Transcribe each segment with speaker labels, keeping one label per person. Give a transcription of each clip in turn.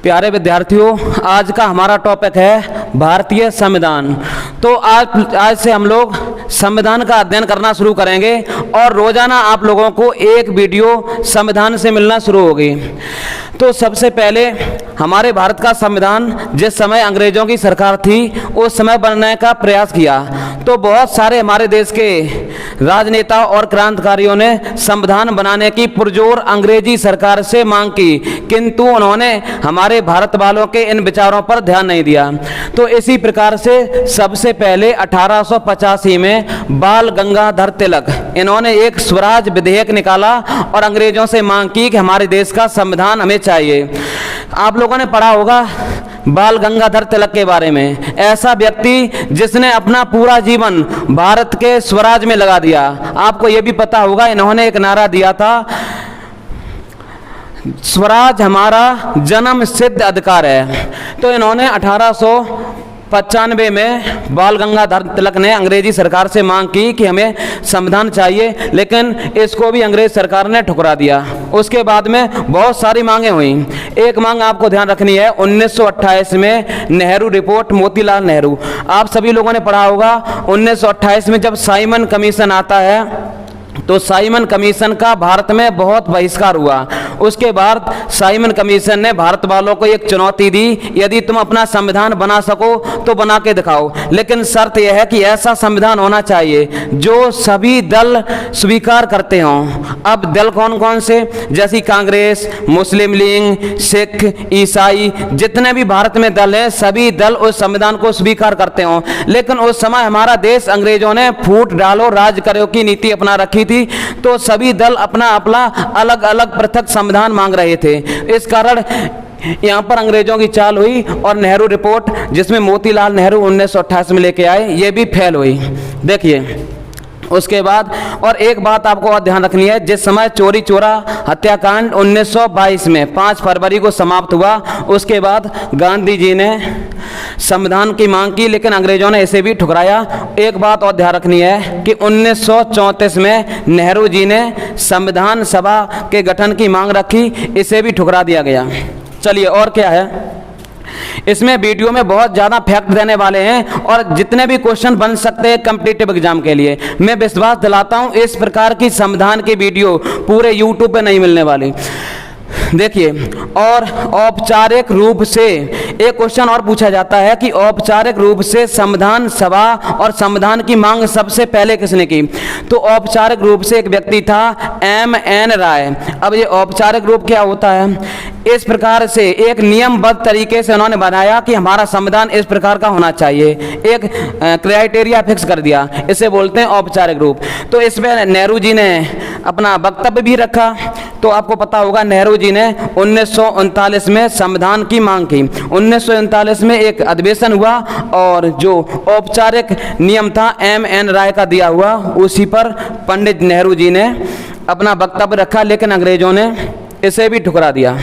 Speaker 1: प्यारे विद्यार्थियों, आज का हमारा टॉपिक है भारतीय संविधान। तो आज से हम लोग संविधान का अध्ययन करना शुरू करेंगे और रोजाना आप लोगों को एक वीडियो संविधान से मिलना शुरू होगी। तो सबसे पहले हमारे भारत का संविधान जिस समय अंग्रेजों की सरकार थी उस समय बनने का प्रयास किया, तो बहुत सारे हमारे देश के राजनेता और क्रांतिकारियों ने संविधान बनाने की पुरजोर अंग्रेजी सरकार से मांग की, किंतु उन्होंने हमारे भारत वालों के इन विचारों पर ध्यान नहीं दिया। तो इसी प्रकार से सबसे पहले 1885 में बाल गंगाधर तिलक इन्होंने एक स्वराज विधेयक निकाला और अंग्रेजों से मांग की कि हमारे देश का संविधान हमें चाहिए। आप लोगों ने पढ़ा होगा बाल गंगाधर तिलक के बारे में। ऐसा व्यक्ति जिसने अपना पूरा जीवन भारत के स्वराज में लगा दिया। आपको यह भी पता होगा इन्होंने एक नारा दिया था, स्वराज हमारा जन्म सिद्ध अधिकार है। तो इन्होंने 1895 में बाल गंगाधर तिलक ने अंग्रेजी सरकार से मांग की कि हमें संविधान चाहिए, लेकिन इसको भी अंग्रेज सरकार ने ठुकरा दिया। उसके बाद में बहुत सारी मांगें हुई। एक मांग आपको ध्यान रखनी है, 1928 में नेहरू रिपोर्ट, मोतीलाल नेहरू। आप सभी लोगों ने पढ़ा होगा 1928 में जब साइमन कमीशन आता है तो साइमन कमीशन का भारत में बहुत बहिष्कार हुआ। उसके बाद साइमन कमीशन ने भारत वालों को एक चुनौती दी, यदि तुम अपना संविधान बना सको तो बना के दिखाओ, लेकिन शर्त यह है कि ऐसा संविधान होना चाहिए जो सभी दल स्वीकार करते हों। अब दल कौन कौन से, जैसी कांग्रेस, मुस्लिम लीग, सिख, ईसाई, जितने भी भारत में दल हैं सभी दल उस संविधान को स्वीकार करते हों। लेकिन उस समय हमारा देश अंग्रेजों ने फूट डालो राज करो की नीति अपना रखी थी, तो सभी दल अपना अपना अलग अलग पृथक संविधान मांग रहे थे। इस कारण यहां पर अंग्रेजों की चाल हुई और नेहरू रिपोर्ट, जिसमें मोतीलाल नेहरू 1928 में लेके आए, ये भी फेल हुई। देखिए उसके बाद और एक बात आपको और ध्यान रखनी है, जिस समय चोरी चोरा हत्याकांड 1922 में 5 फरवरी को समाप्त हुआ, उसके बाद गांधी जी ने संविधान की मांग की, लेकिन अंग्रेजों ने इसे भी ठुकराया। एक बात और ध्यान रखनी है कि 1934 में नेहरू जी ने संविधान सभा के गठन की मांग रखी, इसे भी ठुकरा दिया गया। चलिए और क्या है, इसमें वीडियो में बहुत ज़्यादा फैक्ट देने वाले हैं और जितने भी क्वेश्चन बन सकते हैं कॉम्पिटिटिव एग्जाम के लिए, मैं विश्वास दिलाता हूं इस प्रकार की संविधान की वीडियो पूरे यूट्यूब पे नहीं मिलने वाली। देखिए, और औपचारिक रूप से एक क्वेश्चन और पूछा जाता है कि औपचारिक रूप से संविधान सभा और संविधान की मांग सबसे पहले किसने की, तो औपचारिक रूप से एक व्यक्ति था M.N. राय। अब ये औपचारिक रूप क्या होता है, इस प्रकार से एक नियमबद्ध तरीके से उन्होंने बनाया कि हमारा संविधान इस प्रकार का होना चाहिए, एक क्राइटेरिया फिक्स कर दिया, इसे बोलते हैं औपचारिक रूप। तो इसमें नेहरू जी ने अपना वक्तव्य भी रखा। तो आपको पता होगा नेहरू जी ने 1939 में संविधान की मांग की। 1939 में एक अधिवेशन हुआ और जो औपचारिक नियम था M.N. राय का दिया हुआ, उसी पर पंडित नेहरू जी ने अपना वक्तव्य रखा, लेकिन अंग्रेजों ने इसे भी ठुकरा दिया।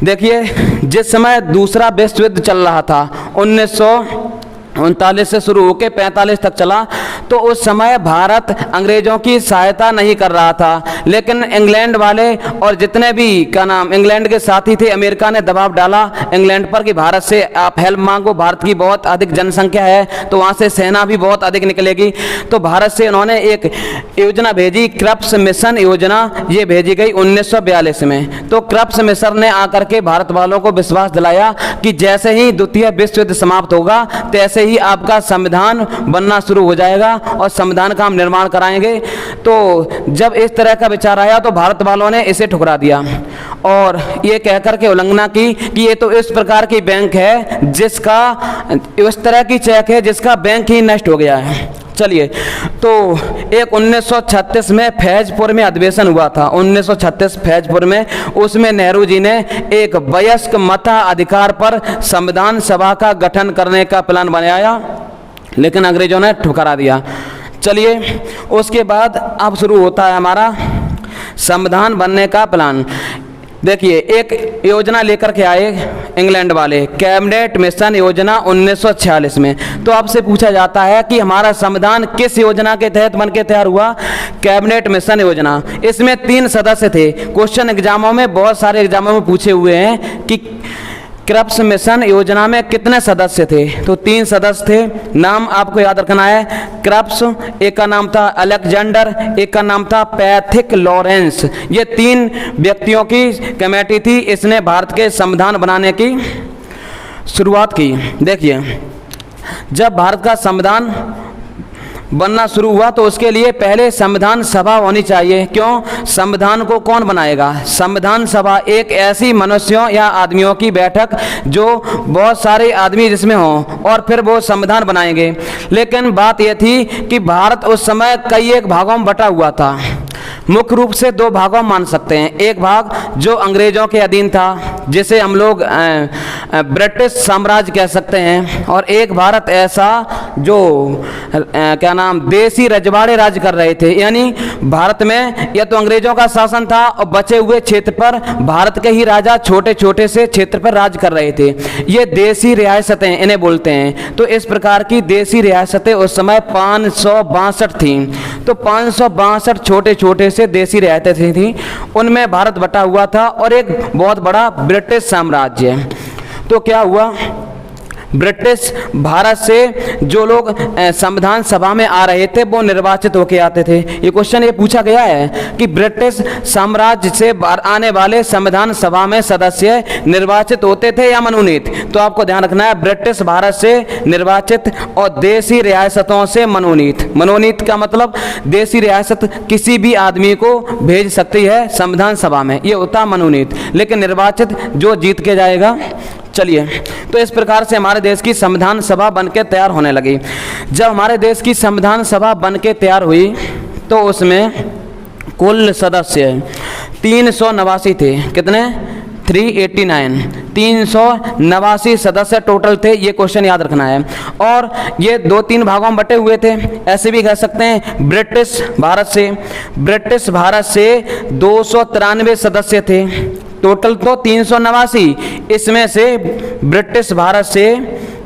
Speaker 1: देखिए, जिस समय दूसरा विश्व युद्ध चल रहा था 1939 से शुरू होकर 45 तक चला, तो उस समय भारत अंग्रेजों की सहायता नहीं कर रहा था, लेकिन इंग्लैंड वाले और जितने भी इंग्लैंड के साथी थे, अमेरिका ने दबाव डाला इंग्लैंड पर कि भारत से आप हेल्प मांगो, भारत की बहुत अधिक जनसंख्या है तो वहाँ से सेना भी बहुत अधिक निकलेगी। तो भारत से उन्होंने एक योजना भेजी, क्रिप्स मिशन योजना, ये भेजी गई 1942 में। तो क्रिप्स मिशन ने आकर के भारत वालों को विश्वास दिलाया कि जैसे ही द्वितीय विश्व युद्ध समाप्त होगा तैसे ही आपका संविधान बनना शुरू हो जाएगा और संविधान का हम निर्माण कराएंगे। तो जब इस तरह का विचार आया तो भारत वालों ने इसे ठुकरा दिया और ये कहकर के उल्लंघना की कि ये तो इस प्रकार की बैंक है जिसका, इस तरह की चेक है जिसका बैंक ही नष्ट हो गया है। चलिए, तो एक 1936 में फैजपुर में अधिवेशन हुआ था, 1936 फैजपुर में, उसमें नेहरू जी ने एक वयस्क मताधिकार पर संविधान सभा का गठन करने का प्लान बनाया, लेकिन अंग्रेजों ने ठुकरा दिया। चलिए, उसके बाद अब शुरू होता है हमारा संविधान बनने का प्लान। देखिए, एक योजना लेकर के आए इंग्लैंड वाले, कैबिनेट मिशन योजना 1946 में। तो आपसे पूछा जाता है कि हमारा संविधान किस योजना के तहत बनके तैयार हुआ, कैबिनेट मिशन योजना। इसमें 3 सदस्य थे। क्वेश्चन एग्जामों में, बहुत सारे एग्जामों में पूछे हुए हैं कि क्रिप्स मिशन योजना में कितने सदस्य थे? तो 3 सदस्य थे। नाम आपको याद रखना है। क्रिप्स, एक का नाम था अलेक्जेंडर, एक का नाम था पैथिक लॉरेंस। ये 3 व्यक्तियों की कमेटी थी। इसने भारत के संविधान बनाने की शुरुआत की। देखिए, जब भारत का संविधान बनना शुरू हुआ तो उसके लिए पहले संविधान सभा होनी चाहिए। क्यों? संविधान को कौन बनाएगा? संविधान सभा एक ऐसी मनुष्यों या आदमियों की बैठक जो बहुत सारे आदमी जिसमें हों और फिर वो संविधान बनाएंगे। लेकिन बात यह थी कि भारत उस समय कई एक भागों में बटा हुआ था। मुख्य रूप से 2 भागों में मान सकते हैं। एक भाग जो अंग्रेजों के अधीन था, जिसे हम लोग ब्रिटिश साम्राज्य कह सकते हैं, और एक भारत ऐसा जो क्या नाम देसी रजवाड़े राज कर रहे थे। यानी भारत में या तो अंग्रेजों का शासन था और बचे हुए क्षेत्र पर भारत के ही राजा छोटे छोटे से क्षेत्र पर राज कर रहे थे। ये देसी रियासतें इन्हें बोलते हैं। तो इस प्रकार की देसी रियासतें उस समय 562 थी। तो 562 छोटे छोटे से देसी रियासतें थी, उनमें भारत बटा हुआ था और एक बहुत बड़ा ब्रिटिश साम्राज्य। तो क्या हुआ, ब्रिटिश भारत से जो लोग संविधान सभा में आ रहे थे वो निर्वाचित होकर आते थे। ये क्वेश्चन ये पूछा गया है कि ब्रिटिश साम्राज्य से आने वाले संविधान सभा में सदस्य निर्वाचित होते थे या मनोनीत? तो आपको ध्यान रखना है, ब्रिटिश भारत से निर्वाचित और देसी रियासतों से मनोनीत। मनोनीत का मतलब देसी रियासत किसी भी आदमी को भेज सकती है संविधान सभा में, ये होता मनोनीत। लेकिन निर्वाचित जो जीत के जाएगा। चलिए, तो इस प्रकार से हमारे देश की संविधान सभा बनके तैयार होने लगी। जब हमारे देश की संविधान सभा बनके तैयार हुई तो उसमें कुल सदस्य 389 थे। कितने? 389, 389 सदस्य टोटल थे। ये क्वेश्चन याद रखना है। और ये 2-3 भागों में बटे हुए थे। ऐसे भी कह सकते हैं ब्रिटिश भारत से 293 सदस्य थे। टोटल तो 389, इसमें से ब्रिटिश भारत से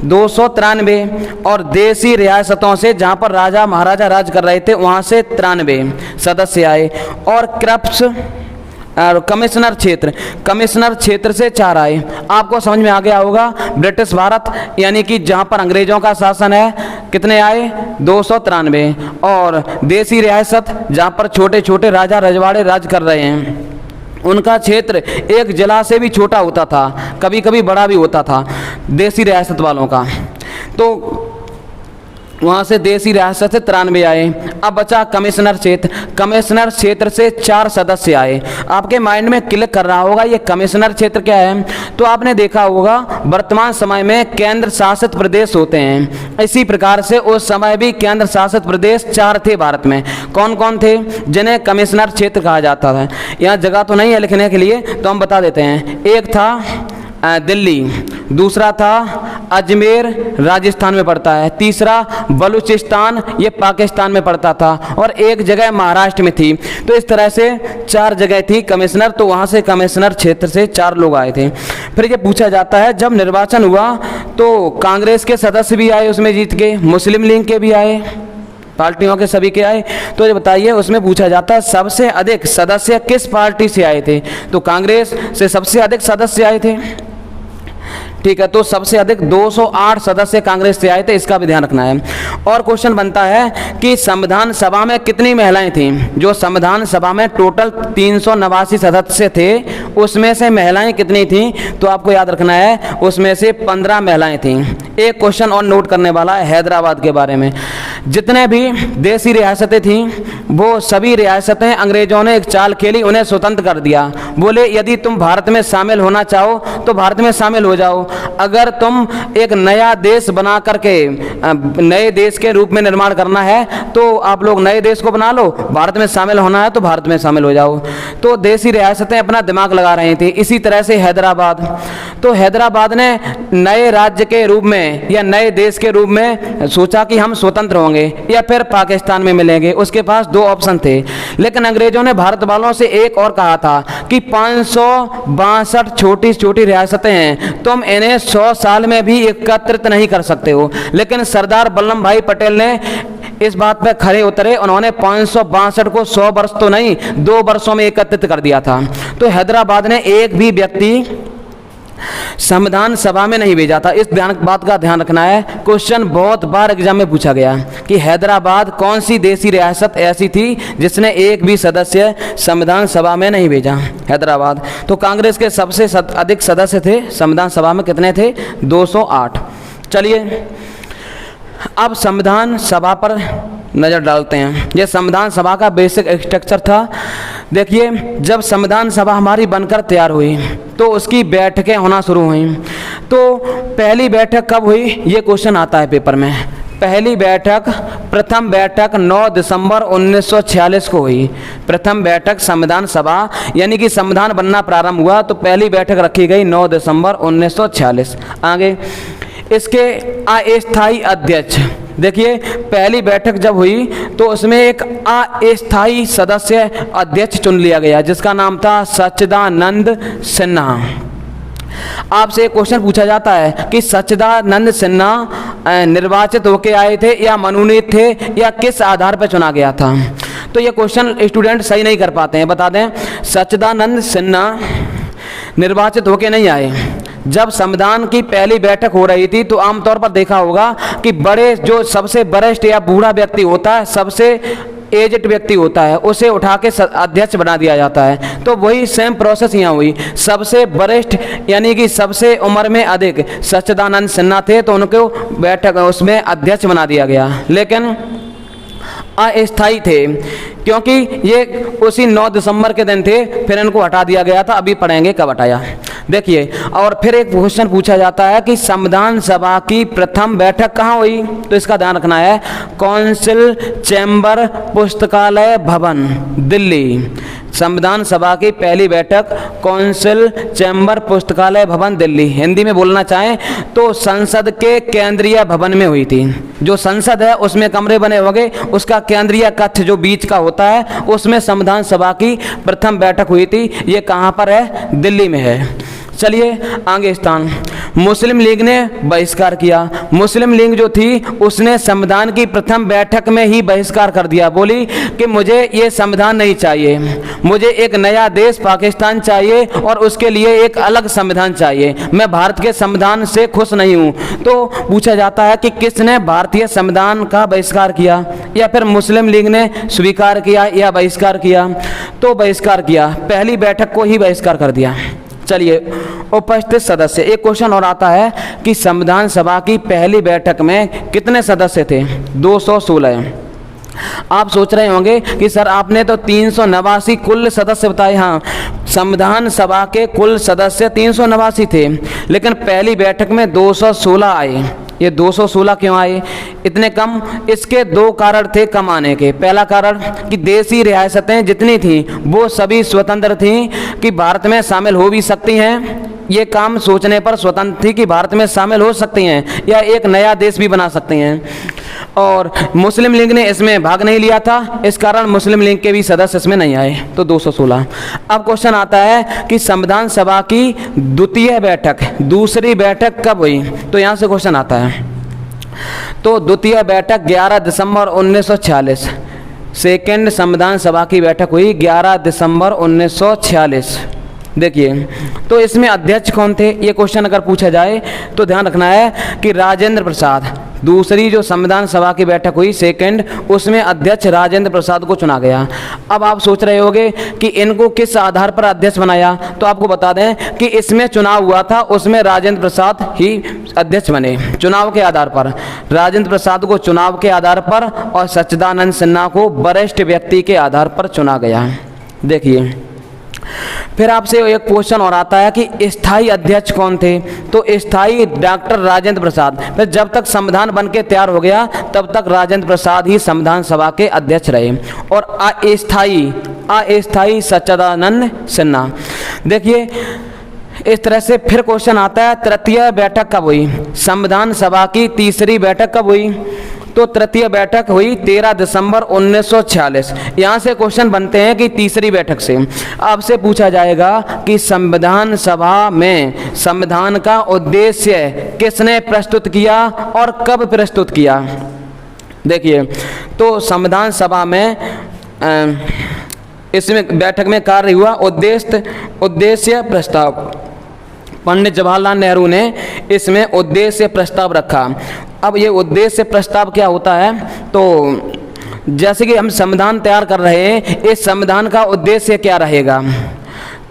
Speaker 1: 293 और देसी रियासतों से जहाँ पर राजा महाराजा राज कर रहे थे वहाँ से 93 सदस्य आए। और क्रिप्स और कमिश्नर क्षेत्र से 4 आए। आपको समझ में आ गया होगा, ब्रिटिश भारत यानी कि जहाँ पर अंग्रेजों का शासन है, कितने आए? 293। और देसी रियासत जहाँ पर छोटे छोटे राजा रजवाड़े राज कर रहे हैं, उनका क्षेत्र एक जिला से भी छोटा होता था, कभी कभी बड़ा भी होता था देसी रियासत वालों का। तो वहाँ से देसी रियासत से 93 आए। अब बचा कमिश्नर क्षेत्र से 4 सदस्य आए। आपके माइंड में क्लिक कर रहा होगा ये कमिश्नर क्षेत्र क्या है। तो आपने देखा होगा वर्तमान समय में केंद्र शासित प्रदेश होते हैं, इसी प्रकार से उस समय भी केंद्र शासित प्रदेश 4 थे भारत में। कौन कौन थे? जिन्हें कमिश्नर क्षेत्र कहा जाता था। यहाँ जगह तो नहीं है लिखने के लिए, तो हम बता देते हैं। एक था दिल्ली, दूसरा था अजमेर, राजस्थान में पड़ता है, तीसरा बलूचिस्तान, ये पाकिस्तान में पड़ता था, और एक जगह महाराष्ट्र में थी। तो इस तरह से 4 जगह थी कमिश्नर। तो वहाँ से कमिश्नर क्षेत्र से 4 लोग आए थे। फिर ये पूछा जाता है जब निर्वाचन हुआ तो कांग्रेस के सदस्य भी आए उसमें जीत के, मुस्लिम लीग के भी आए, पार्टियों के सभी के आए। तो ये बताइए, उसमें पूछा जाता है सबसे अधिक सदस्य किस पार्टी से आए थे? तो कांग्रेस से सबसे अधिक सदस्य आए थे। ठीक है, तो सबसे अधिक 208 सदस्य कांग्रेस से आए थे, इसका भी ध्यान रखना है। और क्वेश्चन बनता है कि संविधान सभा में कितनी महिलाएं थीं? जो संविधान सभा में टोटल 389 सदस्य थे उसमें से महिलाएं कितनी थीं? तो आपको याद रखना है उसमें से 15 महिलाएं थीं। एक क्वेश्चन और नोट करने वाला है हैदराबाद के बारे में। जितने भी देसी रियासतें थीं वो सभी रियासतें अंग्रेजों ने एक चाल खेली, उन्हें स्वतंत्र कर दिया। बोले यदि तुम भारत में शामिल होना चाहो तो भारत में शामिल हो जाओ, अगर तुम एक नया देश बना करके नए देश के रूप में निर्माण करना है तो आप लोग नए देश को बना लो, भारत में शामिल होना है तो भारत में शामिल हो जाओ। तो देसी रियासतें अपना दिमाग लगा रही थी। इसी तरह से हैदराबाद, तो हैदराबाद ने नए राज्य के रूप में या नए देश के रूप में सोचा कि हम स्वतंत्र होंगे या फिर पाकिस्तान में मिलेंगे। उसके पास 2 ऑप्शन थे, लेकिन अंग्रेजों ने भारत वालों से एक और कहा था कि 562 छोटी छोटी रियासतें हैं, तुम इन्हें 100 साल में भी एकत्रित नहीं कर सकते हो। लेकिन सरदार वल्लभ भाई पटेल ने इस बात पर खरे उतरे, उन्होंने 562 को 100 वर्ष तो नहीं 2 वर्षों में एकत्रित कर दिया था। तो हैदराबाद ने एक भी व्यक्ति संविधान सभा में नहीं भेजा था। इस बात का ध्यान रखना है। क्वेश्चन बहुत बार एग्जाम में पूछा गया कि हैदराबाद कौन सी देसी रियासत ऐसी थी जिसने एक भी सदस्य संविधान सभा में नहीं भेजा? हैदराबाद। तो कांग्रेस के सबसे अधिक सदस्य थे संविधान सभा में, कितने थे? 208। चलिए अब संविधान सभा पर नज़र डालते हैं। यह संविधान सभा का बेसिक स्ट्रक्चर था। देखिए, जब संविधान सभा हमारी बनकर तैयार हुई तो उसकी बैठकें होना शुरू हुई। तो पहली बैठक कब हुई, ये क्वेश्चन आता है पेपर में। पहली बैठक, प्रथम बैठक 9 दिसंबर 1946 को हुई। प्रथम बैठक संविधान सभा यानी कि संविधान बनना प्रारंभ हुआ तो पहली बैठक रखी गई 9 दिसंबर 1946। आगे इसके अस्थायी अध्यक्ष, देखिए पहली बैठक जब हुई तो उसमें एक अस्थायी सदस्य अध्यक्ष चुन लिया गया जिसका नाम था सच्चिदानंद सिन्हा। आपसे एक क्वेश्चन पूछा जाता है कि सच्चिदानंद सिन्हा निर्वाचित होकर आए थे या मनोनीत थे या किस आधार पर चुना गया था? तो ये क्वेश्चन स्टूडेंट सही नहीं कर पाते हैं। बता दें, सच्चिदानंद सिन्हा निर्वाचित होकर नहीं आए। जब संविधान की पहली बैठक हो रही थी तो आमतौर पर देखा होगा कि बड़े जो सबसे वरिष्ठ या बूढ़ा व्यक्ति होता है, सबसे एजेड व्यक्ति होता है, उसे उठा के अध्यक्ष बना दिया जाता है। तो वही सेम प्रोसेस यहाँ हुई। सबसे वरिष्ठ यानी कि सबसे उम्र में अधिक सच्चिदानंद सिन्हा थे तो उनको बैठक उसमें अध्यक्ष बना दिया गया, लेकिन अस्थायी थे क्योंकि ये उसी 9 दिसंबर के दिन थे, फिर इनको हटा दिया गया था। अभी पढ़ेंगे कब हटाया। देखिए, और फिर एक क्वेश्चन पूछा जाता है कि संविधान सभा की प्रथम बैठक कहाँ हुई? तो इसका ध्यान रखना है, कौंसिल चैम्बर पुस्तकालय भवन, दिल्ली। संविधान सभा की पहली बैठक कौंसिल चैम्बर पुस्तकालय भवन, दिल्ली। हिंदी में बोलना चाहें तो संसद के केंद्रीय भवन में हुई थी। जो संसद है उसमें कमरे बने होंगे, उसका केंद्रीय कक्ष जो बीच का होता है उसमें संविधान सभा की प्रथम बैठक हुई थी। ये कहाँ पर है? दिल्ली में है। चलिए आगे स्थान, मुस्लिम लीग ने बहिष्कार किया। मुस्लिम लीग जो थी उसने संविधान की प्रथम बैठक में ही बहिष्कार कर दिया। बोली कि मुझे ये संविधान नहीं चाहिए, मुझे एक नया देश पाकिस्तान चाहिए और उसके लिए एक अलग संविधान चाहिए। मैं भारत के संविधान से खुश नहीं हूँ। तो पूछा जाता है कि किसने भारतीय संविधान का बहिष्कार किया, या फिर मुस्लिम लीग ने स्वीकार किया या बहिष्कार किया? तो बहिष्कार किया, पहली बैठक को ही बहिष्कार कर दिया। चलिए उपस्थित सदस्य, एक क्वेश्चन और आता है कि संविधान सभा की पहली बैठक में कितने सदस्य थे? 216। आप सोच रहे होंगे कि सर आपने तो 389 कुल सदस्य बताए। हाँ, संविधान सभा के कुल सदस्य 389 थे, लेकिन पहली बैठक में 216 आए। ये 216 क्यों आए इतने कम? इसके दो कारण थे कम आने के। पहला कारण कि देसी रियासतें जितनी थीं वो सभी स्वतंत्र थीं कि भारत में शामिल हो भी सकती हैं, ये काम सोचने पर स्वतंत्र थी कि भारत में शामिल हो सकती हैं या एक नया देश भी बना सकती हैं। और मुस्लिम लीग ने इसमें भाग नहीं लिया था, इस कारण मुस्लिम लीग के भी सदस्य इसमें नहीं आए। तो 216। अब क्वेश्चन आता है कि संविधान सभा की द्वितीय बैठक, दूसरी बैठक कब हुई? तो यहाँ से क्वेश्चन आता है। तो द्वितीय बैठक 11 दिसंबर 1946। सेकेंड संविधान सभा की बैठक हुई 11 दिसंबर 1946। देखिए, तो इसमें अध्यक्ष कौन थे? ये क्वेश्चन अगर पूछा जाए तो ध्यान रखना है कि राजेंद्र प्रसाद। दूसरी जो संविधान सभा की बैठक हुई सेकंड, उसमें अध्यक्ष राजेंद्र प्रसाद को चुना गया। अब आप सोच रहे होंगे कि इनको किस आधार पर अध्यक्ष बनाया? तो आपको बता दें कि इसमें चुनाव हुआ था, उसमें राजेंद्र प्रसाद ही अध्यक्ष बने चुनाव के आधार पर। राजेंद्र प्रसाद को चुनाव के आधार पर और सच्चिदानंद सिन्हा को वरिष्ठ व्यक्ति के आधार पर चुना गया। देखिए, फिर आपसे एक क्वेश्चन और आता है कि स्थायी अध्यक्ष कौन थे? तो स्थायी डॉक्टर राजेंद्र प्रसाद। फिर जब तक संविधान बन के तैयार हो गया तब तक राजेंद्र प्रसाद ही संविधान सभा के अध्यक्ष रहे। और अस्थायी सच्चिदानंद सिन्हा। देखिए, इस तरह से फिर क्वेश्चन आता है तृतीय बैठक कब हुई? संविधान सभा की तीसरी बैठक कब हुई? तो तृतीय बैठक हुई 13 दिसंबर 1946। यहाँ से क्वेश्चन बनते हैं कि तीसरी बैठक से आपसे पूछा जाएगा कि संविधान सभा में संविधान का उद्देश्य किसने प्रस्तुत किया और कब प्रस्तुत किया? देखिए, तो संविधान सभा में इसमें बैठक में कार्य हुआ उद्देश्य प्रस्ताव। पंडित जवाहरलाल नेहरू ने इसमें उद्देश्य प्रस्ताव रखा। अब ये उद्देश्य प्रस्ताव क्या होता है, तो जैसे कि हम संविधान तैयार कर रहे हैं, इस संविधान का उद्देश्य क्या रहेगा,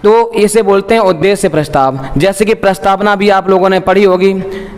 Speaker 1: तो इसे बोलते हैं उद्देश्य प्रस्ताव। जैसे कि प्रस्तावना भी आप लोगों ने पढ़ी होगी,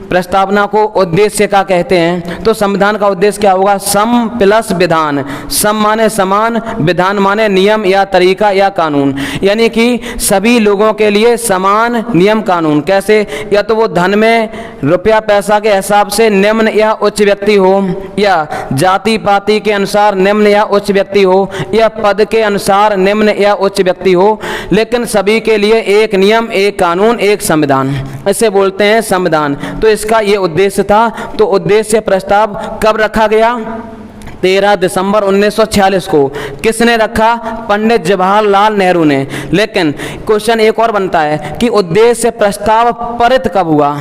Speaker 1: प्रस्तावना को उद्देश्य का कहते हैं। तो संविधान का उद्देश्य क्या होगा, सम प्लस विधान। सम माने समान, विधान माने नियम या तरीका या कानून, यानी कि सभी लोगों के लिए समान नियम कानून। कैसे, या तो वो धन में रुपया पैसा के हिसाब से निम्न या उच्च व्यक्ति हो, या जाति पाति के अनुसार निम्न या उच्च व्यक्ति हो, या पद के अनुसार निम्न या उच्च व्यक्ति हो, लेकिन सभी के लिए एक नियम, एक कानून, एक संविधान, इसे बोलते हैं संविधान। तो इसका ये उद्देश्य था। तो उद्देश्य प्रस्ताव कब रखा गया, 13 दिसंबर 1946 को। किसने रखा, पंडित जवाहरलाल नेहरू ने। लेकिन क्वेश्चन एक और बनता है कि उद्देश्य प्रस्ताव पारित कब हुआ।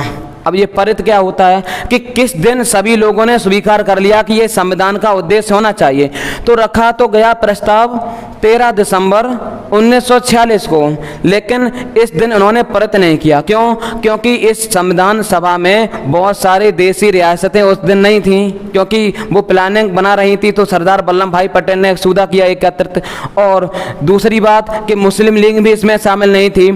Speaker 1: अब ये पारित क्या होता है कि किस दिन सभी लोगों ने स्वीकार कर लिया कि ये संविधान का उद्देश्य होना चाहिए। तो रखा तो गया प्रस्ताव 13 दिसंबर 1946 को, लेकिन इस दिन उन्होंने पारित नहीं किया। क्यों, क्योंकि इस संविधान सभा में बहुत सारी देशी रियासतें उस दिन नहीं थीं, क्योंकि वो प्लानिंग बना रही थी। तो सरदार वल्लभ भाई पटेल ने एक सूदा किया एकत्रित, और दूसरी बात कि मुस्लिम लीग भी इसमें शामिल नहीं थी।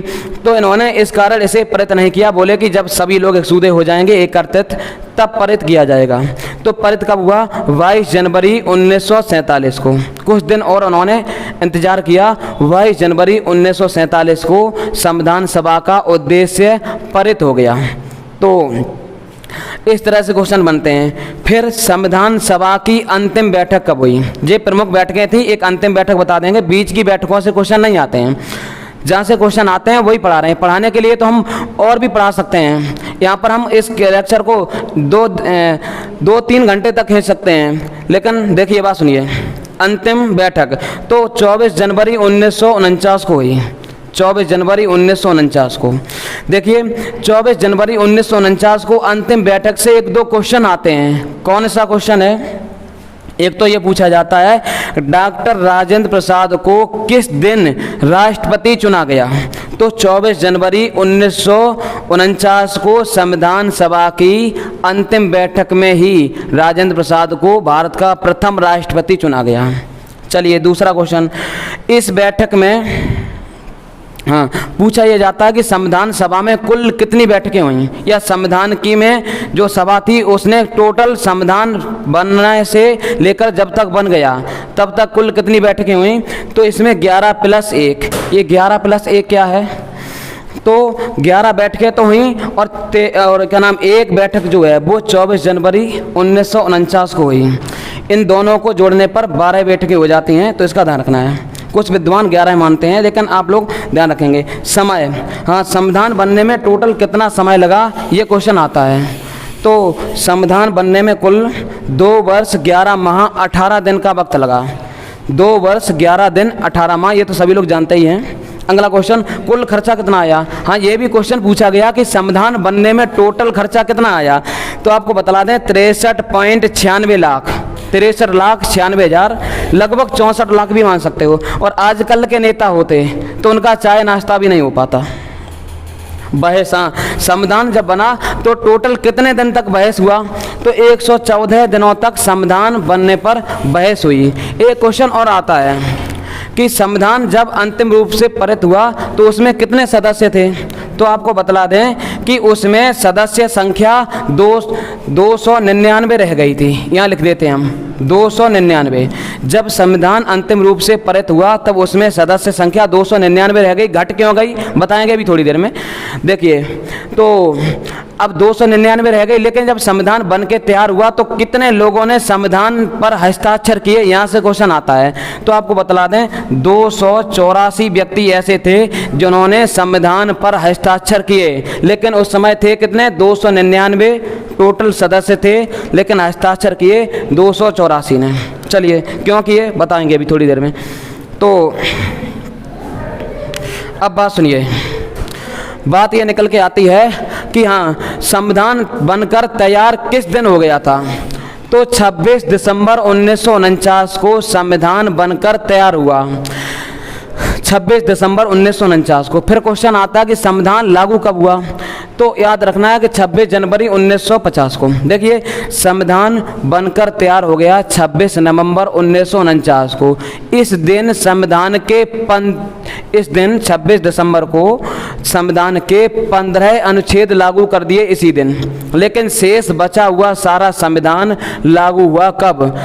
Speaker 1: तो इन्होंने इस कारण इसे पारित नहीं किया, बोले कि जब सभी लोग एकसूदे हो जाएंगे एकत्रित तब पारित किया जाएगा। तो पारित कब हुआ, 22 जनवरी 1947 को। कुछ दिन और उन्होंने इंतजार किया, 22 जनवरी 1947 को संविधान सभा का उद्देश्य पारित हो गया। तो इस तरह से क्वेश्चन बनते हैं। फिर संविधान सभा की अंतिम बैठक कब हुई, ये प्रमुख बैठकें थी, एक अंतिम बैठक बता देंगे। बीच की बैठकों से क्वेश्चन नहीं आते हैं, जहाँ से क्वेश्चन आते हैं वही पढ़ा रहे हैं। पढ़ाने के लिए तो हम और भी पढ़ा सकते हैं, यहाँ पर हम इस लेक्चर को दो तीन घंटे तक खींच सकते हैं। लेकिन देखिए, बात सुनिए। अंतिम बैठक तो 24 जनवरी 1949 को हुई। 24 जनवरी 1949 को देखिए, 24 जनवरी 1949 को अंतिम बैठक से एक दो क्वेश्चन आते हैं। कौन सा क्वेश्चन है, एक तो ये पूछा जाता है डॉक्टर राजेंद्र प्रसाद को किस दिन राष्ट्रपति चुना गया। तो 24 जनवरी 1949 को संविधान सभा की अंतिम बैठक में ही राजेंद्र प्रसाद को भारत का प्रथम राष्ट्रपति चुना गया। चलिए दूसरा क्वेश्चन, इस बैठक में पूछा यह जाता है कि संविधान सभा में कुल कितनी बैठकें हुई, या संविधान की में जो सभा थी उसने टोटल संविधान बनने से लेकर जब तक बन गया तब तक कुल कितनी बैठकें हुई। तो इसमें 11+1, ये 11+1 क्या है, तो 11 बैठकें तो हुई, और क्या नाम, एक बैठक जो है वो 24 जनवरी 1949 को हुई। इन दोनों को जोड़ने पर 12 बैठकें हो जाती हैं। तो इसका ध्यान रखना है। कुछ विद्वान 11 मानते हैं, लेकिन आप लोग ध्यान रखेंगे। समय, हाँ, संविधान बनने में टोटल कितना समय लगा, ये क्वेश्चन आता है। तो संविधान बनने में कुल 2 वर्ष 11 माह 18 दिन का वक्त लगा। 2 वर्ष 11 दिन 18 माह, ये तो सभी लोग जानते ही हैं। अगला क्वेश्चन, कुल खर्चा कितना आया। हाँ, ये भी क्वेश्चन पूछा गया कि संविधान बनने में टोटल खर्चा कितना आया। तो आपको बता दें 63.96 लाख, 63,96,000, लगभग 64 लाख भी मान सकते हो। और आजकल के नेता होते तो उनका चाय नाश्ता भी नहीं हो पाता। बहस, हाँ, संविधान जब बना तो टोटल कितने दिन तक बहस हुआ, तो 114 दिनों तक संविधान बनने पर बहस हुई। एक क्वेश्चन और आता है कि संविधान जब अंतिम रूप से पारित हुआ तो उसमें कितने सदस्य थे। तो आपको बतला दें कि उसमें सदस्य संख्या 299 रह गई थी। यहाँ लिख देते हैं हम 299। जब संविधान अंतिम रूप से पारित हुआ तब उसमें सदस्य संख्या 299 रह गई। घट क्यों गई बताएंगे अभी थोड़ी देर में। देखिए, तो अब 299 रह गई, लेकिन जब संविधान बन के तैयार हुआ तो कितने लोगों ने संविधान पर हस्ताक्षर किए, यहाँ से क्वेश्चन आता है। तो आपको बतला दें 284 व्यक्ति ऐसे थे जिन्होंने संविधान पर हस्ताक्षर किए, लेकिन उस समय थे कितने, 299 टोटल सदस्य थे, लेकिन हस्ताक्षर किए 284 ने। चलिए क्यों किए बताएंगे अभी थोड़ी देर में। तो अब बात सुनिए, बात ये निकल के आती है कि हाँ, संविधान बनकर तैयार किस दिन हो गया था। तो 26 दिसंबर 1949 को संविधान बनकर तैयार हुआ। 26 दिसंबर 1949 को। फिर क्वेश्चन आता है कि संविधान लागू कब हुआ, तो याद रखना है कि 26 जनवरी 1950 को। देखिए संविधान बनकर तैयार हो गया 26 नवंबर 1949 को। इस दिन 26 दिसंबर को संविधान के 15 अनुच्छेद लागू कर दिए इसी दिन। लेकिन शेष बचा हुआ सारा संविधान लागू हुआ कब?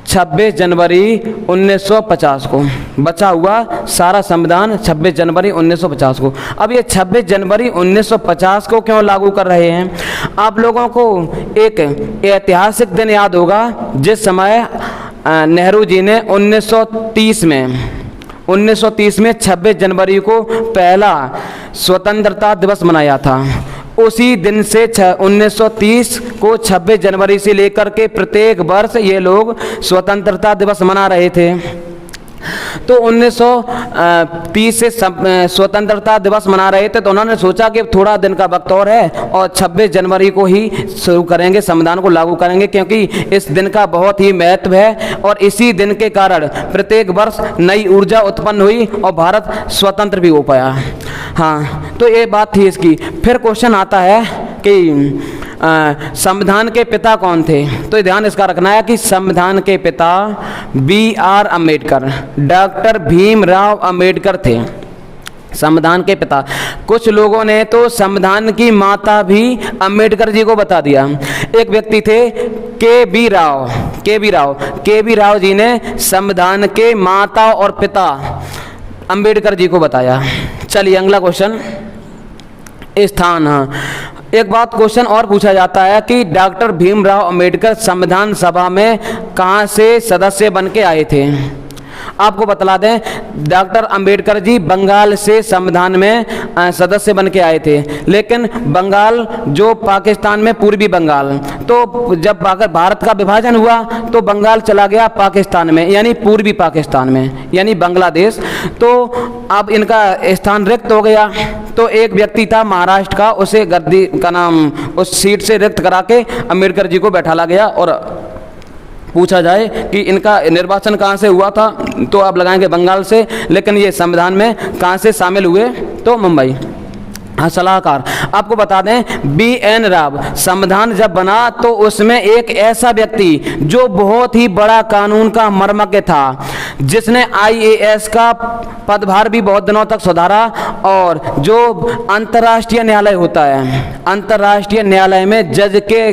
Speaker 1: 26 जनवरी 1950 को। बचा हुआ सारा संविधान 26 जनवरी 1950 को। अब ये 26 जनवरी 1950 को क्यों लागू कर रहे हैं? आप लोगों को एक ऐतिहासिक दिन याद होगा जिस समय नेहरू जी ने 1930 में 26 जनवरी को पहला स्वतंत्रता दिवस मनाया था। उसी दिन से 1930 को 26 जनवरी से लेकर के प्रत्येक वर्ष ये लोग स्वतंत्रता दिवस मना रहे थे। तो 1930 से स्वतंत्रता दिवस मना रहे थे, तो उन्होंने सोचा कि थोड़ा दिन का वक्त और है और 26 जनवरी को ही शुरू करेंगे, संविधान को लागू करेंगे, क्योंकि इस दिन का बहुत ही महत्व है और इसी दिन के कारण प्रत्येक वर्ष नई ऊर्जा उत्पन्न हुई और भारत स्वतंत्र भी हो पाया। हाँ, तो ये बात थी इसकी। फिर क्वेश्चन आता है कि संविधान के पिता कौन थे? तो ध्यान इसका रखना है कि संविधान के पिता BR अम्बेडकर, डॉक्टर भीमराव अम्बेडकर थे संविधान के पिता। कुछ लोगों ने तो संविधान की माता भी अम्बेडकर जी को बता दिया। एक व्यक्ति थे के बी राव जी ने संविधान के माता और पिता अम्बेडकर जी को बताया। चलिए अगला क्वेश्चन, स्थान। हाँ, एक बात क्वेश्चन और पूछा जाता है कि डॉक्टर भीमराव अम्बेडकर संविधान सभा में कहाँ से सदस्य बन के आए थे? आपको बतला दें, डॉक्टर अंबेडकर जी बंगाल से संविधान में सदस्य बन के आए थे। लेकिन बंगाल जो पाकिस्तान में पूर्वी बंगाल, तो जब भारत का विभाजन हुआ तो बंगाल चला गया पाकिस्तान में, यानी पूर्वी पाकिस्तान में, यानी बांग्लादेश। तो अब इनका स्थान रिक्त हो गया। तो एक व्यक्ति था महाराष्ट्र का, उसे गद्दी का नाम उस सीट से रिक्त करा के अंबेडकर जी को बैठाला गया। और पूछा जाए कि इनका निर्वाचन कहाँ से हुआ था, तो आप लगाएंगे बंगाल से। लेकिन ये संविधान में कहाँ से शामिल हुए? तो मुंबई। हाँ, सलाहकार। आपको बता दें, BN राव, संविधान जब बना तो उसमें एक ऐसा व्यक्ति जो बहुत ही बड़ा कानून का मर्मज्ञ था, जिसने IAS का पदभार भी बहुत दिनों तक सुधारा और जो अंतर्राष्ट्रीय न्यायालय होता है, अंतर्राष्ट्रीय न्यायालय में जज के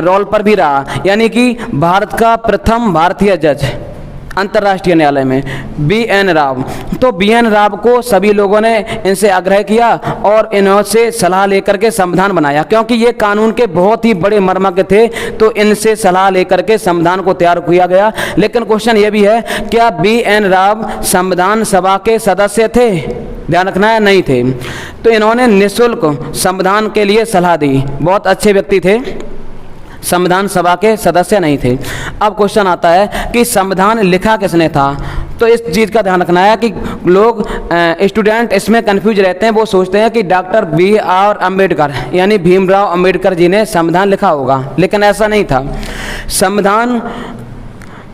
Speaker 1: रोल पर भी रहा, यानी कि भारत का प्रथम भारतीय जज अंतर्राष्ट्रीय न्यायालय में, BN राव। तो BN राव को सभी लोगों ने इनसे आग्रह किया और इनसे सलाह लेकर के संविधान बनाया, क्योंकि ये कानून के बहुत ही बड़े मर्मज्ञ थे। तो इनसे सलाह लेकर के संविधान को तैयार किया गया। लेकिन क्वेश्चन ये भी है, क्या BN राव संविधान सभा के सदस्य थे? ध्यान रखना है, नहीं थे। तो इन्होंने निःशुल्क संविधान के लिए सलाह दी। बहुत अच्छे व्यक्ति थे, संविधान सभा के सदस्य नहीं थे। अब क्वेश्चन आता है कि संविधान लिखा किसने था? तो इस चीज़ का ध्यान रखना है कि लोग स्टूडेंट इसमें कंफ्यूज रहते हैं। वो सोचते हैं कि डॉक्टर BR अम्बेडकर यानी भीमराव अम्बेडकर जी ने संविधान लिखा होगा, लेकिन ऐसा नहीं था। संविधान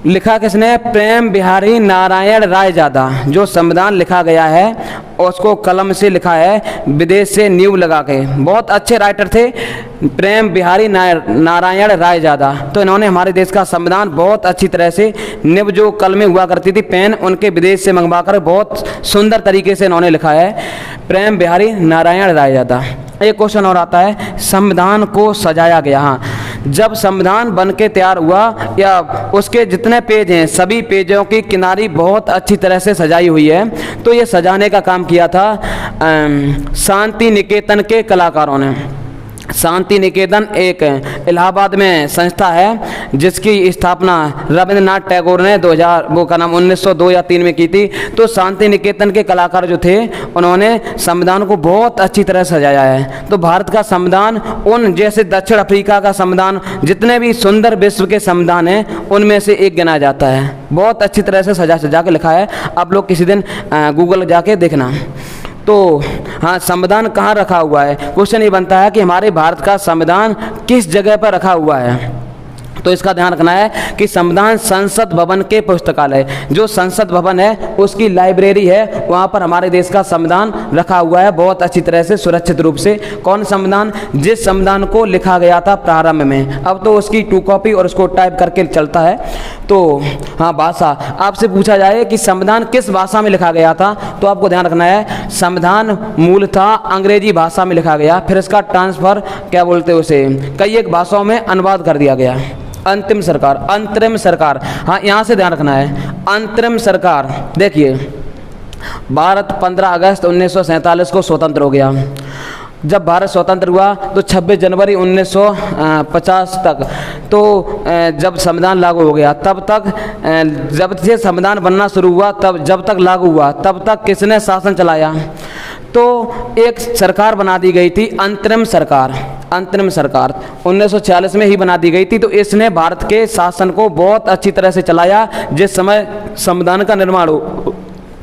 Speaker 1: लिखा किसने? प्रेम बिहारी नारायण रायजादा। जो संविधान लिखा गया है उसको कलम से लिखा है, विदेश से नींव लगा के। बहुत अच्छे राइटर थे प्रेम बिहारी नारायण रायजादा। तो इन्होंने हमारे देश का संविधान बहुत अच्छी तरह से, नींव जो कलमें हुआ करती थी पेन, उनके विदेश से मंगवाकर बहुत सुंदर तरीके से इन्होंने लिखा है, प्रेम बिहारी नारायण रायजादा। एक क्वेश्चन और आता है, संविधान को सजाया गया। हाँ, जब संविधान बन के तैयार हुआ या उसके जितने पेज हैं सभी पेजों की किनारी बहुत अच्छी तरह से सजाई हुई है। तो ये सजाने का काम किया था शांति निकेतन के कलाकारों ने। शांति निकेतन एक इलाहाबाद में संस्था है जिसकी स्थापना रविंद्रनाथ टैगोर ने 1902 या 3 में की थी। तो शांति निकेतन के कलाकार जो थे उन्होंने संविधान को बहुत अच्छी तरह सजाया है। तो भारत का संविधान उन जैसे दक्षिण अफ्रीका का संविधान, जितने भी सुंदर विश्व के संविधान हैं उनमें से एक गिना जाता है। बहुत अच्छी तरह से सजा के लिखा है। आप लोग किसी दिन गूगल जाके देखना। तो हाँ, संविधान कहाँ रखा हुआ है? क्वेश्चन ये बनता है कि हमारे भारत का संविधान किस जगह पर रखा हुआ है? तो इसका ध्यान रखना है कि संविधान संसद भवन के पुस्तकालय, जो संसद भवन है उसकी लाइब्रेरी है, वहाँ पर हमारे देश का संविधान रखा हुआ है बहुत अच्छी तरह से सुरक्षित रूप से। कौन संविधान? जिस संविधान को लिखा गया था प्रारंभ में, अब तो उसकी 2 कॉपी और उसको टाइप करके चलता है। तो हाँ, भाषा आपसे पूछा जाए कि संविधान किस भाषा में लिखा गया था, तो आपको ध्यान रखना है संविधान मूलतः अंग्रेजी भाषा में लिखा गया, फिर इसका ट्रांसफर क्या बोलते हैं उसे, कई एक भाषाओं में अनुवाद कर दिया गया। अंतरिम सरकार, हाँ यहाँ से ध्यान रखना है। अंतरिम सरकार, देखिए भारत 15 अगस्त 1947 को स्वतंत्र हो गया। जब भारत स्वतंत्र हुआ तो 26 जनवरी 1950 तक, तो जब संविधान लागू हो गया तब तक, जब से संविधान बनना शुरू हुआ तब जब तक लागू हुआ तब तक किसने शासन चलाया? तो एक सरकार बना दी गई थी अंतरिम सरकार 1946 में ही बना दी गई थी। तो इसने भारत के शासन को बहुत अच्छी तरह से चलाया जिस समय संविधान का निर्माण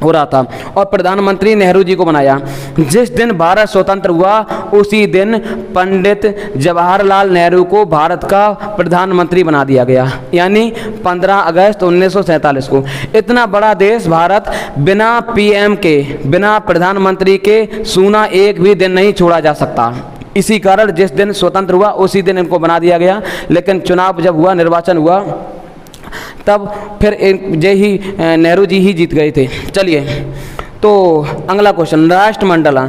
Speaker 1: हो रहा था, और प्रधानमंत्री नेहरू जी को बनाया। जिस दिन भारत स्वतंत्र हुआ उसी दिन पंडित जवाहरलाल नेहरू को भारत का प्रधानमंत्री बना दिया गया, यानी 15 अगस्त 1947 को। इतना बड़ा देश भारत बिना पीएम के, बिना प्रधानमंत्री के सूना एक भी दिन नहीं छोड़ा जा सकता। इसी कारण जिस दिन स्वतंत्र हुआ उसी दिन इनको बना दिया गया। लेकिन चुनाव जब हुआ, निर्वाचन हुआ, तब फिर यही नेहरू जी ही जीत गए थे। चलिए, तो अगला क्वेश्चन, राष्ट्रमंडल।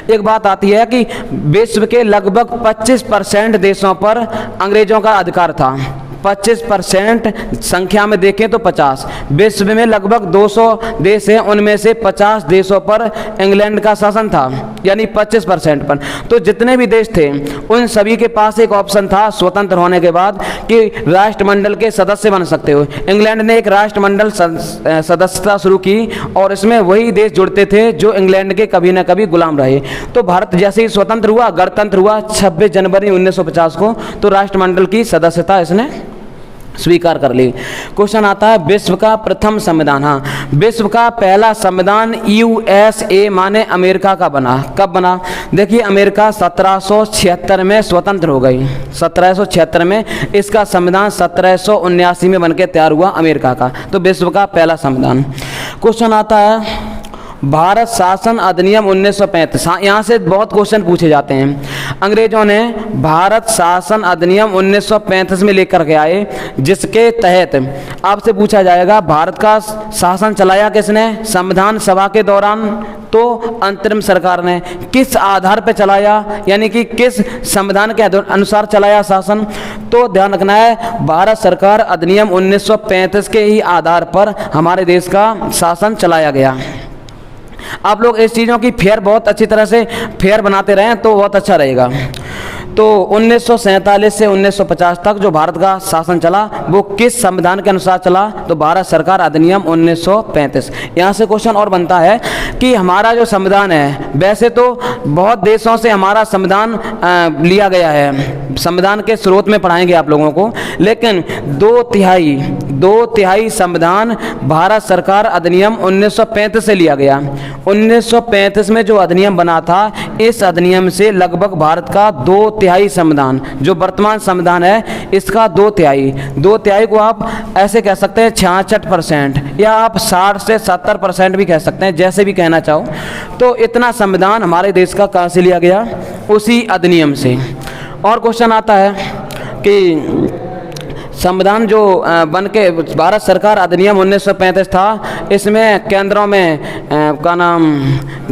Speaker 1: एक बात आती है कि विश्व के लगभग 25% देशों पर अंग्रेजों का अधिकार था। 25% संख्या में देखें तो 50, विश्व में लगभग 200 देश हैं, उनमें से 50 देशों पर इंग्लैंड का शासन था, यानी 25% पर। तो जितने भी देश थे उन सभी के पास एक ऑप्शन था स्वतंत्र होने के बाद कि राष्ट्रमंडल के सदस्य बन सकते हो। इंग्लैंड ने एक राष्ट्रमंडल सदस्यता शुरू की और इसमें वही देश जुड़ते थे जो इंग्लैंड के कभी ना कभी गुलाम रहे। तो भारत जैसे ही स्वतंत्र हुआ, गणतंत्र हुआ 26 जनवरी 1950 को, तो राष्ट्रमंडल की सदस्यता इसने स्वीकार कर ली। क्वेश्चन आता है विश्व का प्रथम संविधान। हाँ, विश्व का पहला संविधान USA माने अमेरिका का बना। कब बना? देखिए, अमेरिका 1776 में स्वतंत्र हो गई। 1776 में इसका संविधान 1779 में बनके तैयार हुआ अमेरिका का। तो विश्व का पहला संविधान। क्वेश्चन आता है भारत शासन अधिनियम 1935। हाँ, यहाँ से बहुत क्वेश्चन पूछे जाते हैं। अंग्रेजों ने भारत शासन अधिनियम 1935 में लेकर के आए, जिसके तहत आपसे पूछा जाएगा भारत का शासन चलाया किसने संविधान सभा के दौरान? तो अंतरिम सरकार ने। किस आधार पर चलाया, यानी कि किस संविधान के अनुसार चलाया शासन? तो ध्यान रखना है भारत सरकार अधिनियम 1935 के ही आधार पर हमारे देश का शासन चलाया गया। आप लोग इस चीज़ों की फेयर बहुत अच्छी तरह से फेयर बनाते रहें तो बहुत अच्छा रहेगा। तो 1947 से 1950 तक जो भारत का शासन चला वो किस संविधान के अनुसार चला? तो भारत सरकार अधिनियम 1935। यहाँ से क्वेश्चन और बनता है कि हमारा जो संविधान है, वैसे तो बहुत देशों से हमारा संविधान लिया गया है, संविधान के स्रोत में पढ़ाएंगे आप लोगों को, लेकिन 2/3 संविधान भारत सरकार अधिनियम 1935 से लिया गया। 1935 में जो अधिनियम बना था, इस अधिनियम से लगभग भारत का 2/3 संविधान, जो वर्तमान संविधान है, इसका 2/3 को आप ऐसे कह सकते हैं 66%, या आप 60 से 70% भी कह सकते हैं, जैसे भी कहना चाहो। तो इतना संविधान हमारे देश का कहाँ से लिया गया? उसी अधिनियम से। और क्वेश्चन आता है कि संविधान जो बन के भारत सरकार अधिनियम 1935 था, इसमें केंद्रों में का नाम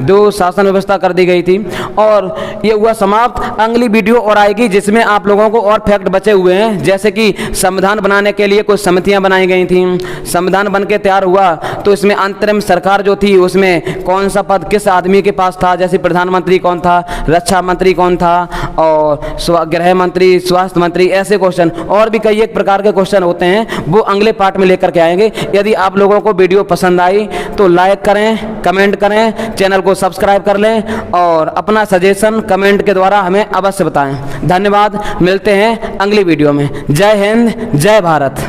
Speaker 1: 2 शासन व्यवस्था कर दी गई थी, और ये हुआ समाप्त। अगली वीडियो और आएगी जिसमें आप लोगों को और फैक्ट बचे हुए हैं, जैसे कि संविधान बनाने के लिए कुछ समितियां बनाई गई थीं, संविधान बन के तैयार हुआ तो इसमें अंतरिम सरकार जो थी उसमें कौन सा पद किस आदमी के पास था, जैसे प्रधानमंत्री कौन था, रक्षा मंत्री कौन था, और गृह मंत्री, स्वास्थ्य मंत्री, ऐसे क्वेश्चन और भी कई एक प्रकार के क्वेश्चन होते हैं, वो अगले पार्ट में लेकर के आएंगे। यदि आप लोगों को वीडियो पसंद आई तो लाइक करें, कमेंट करें, चैनल को सब्सक्राइब कर लें और अपना सजेशन कमेंट के द्वारा हमें अवश्य बताएं। धन्यवाद, मिलते हैं अगली वीडियो में। जय हिंद, जय भारत।